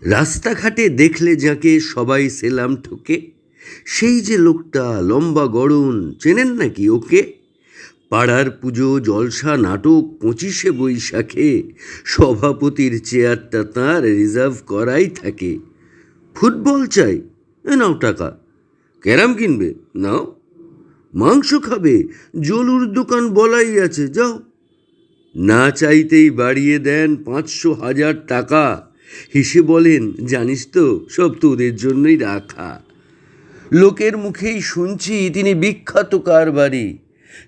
রাস্তাঘাটে দেখলে যাকে সবাই সেলাম ঠোকে, সেই যে লোকটা লম্বা গড়ন, চেনেন নাকি ওকে? পাড়ার পুজো, জলসা, নাটক, 25শে বৈশাখে সভাপতির চেয়ারটা তাঁর রিজার্ভ করাই থাকে। ফুটবল চাই? নাও টাকা। ক্যারাম কিনবে? নাও। মাংস খাবে? জলুর দোকান বলাই আছে, যাও। না চাইতেই বাড়িয়ে দেন 500,000 টাকা। হেসে বলেন, জানিস তো, সব তোদের জন্যই রাখা। লোকের মুখেই শুনছি তিনি বিখ্যাত কারবারি।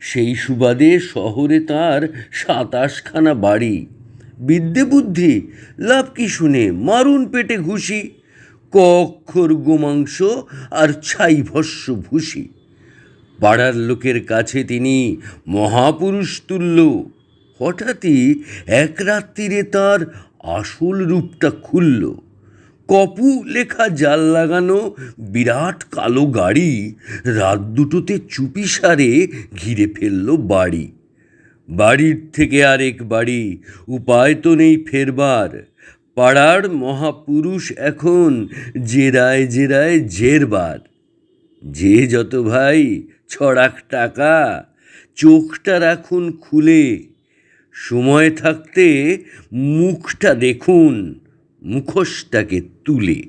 সেই সুবাদে শহরে তার 27খানা বাড়ি। বিদ্যে বুদ্ধি লাভ কি শুনে, মারুন পেটে ঘুষি। ক অক্ষর গোমাংস আর ছাই ভস্য ভূষি। পাড়ার লোকের কাছে তিনি মহাপুরুষ তুল্য। হঠাৎই এক রাত্রিরে তার আসল রূপটা খুলল। কপু লেখা জাল লাগানো বিরাট কালো গাড়ি রাত দুটোতে চুপিসারে ঘিরে ফেলল বাড়ি। বাড়ির থেকে আরেক বাড়ি, উপায় তো নেই ফেরবার। পাড়ার মহাপুরুষ এখন জেরায় জেরায় জেরবার। যে যত ভাই, ছড়াক টাকা, চোখটা রাখুন খুলে। সময় থাকতে মুখটা দেখুন, মুখোশটাকে তুলে।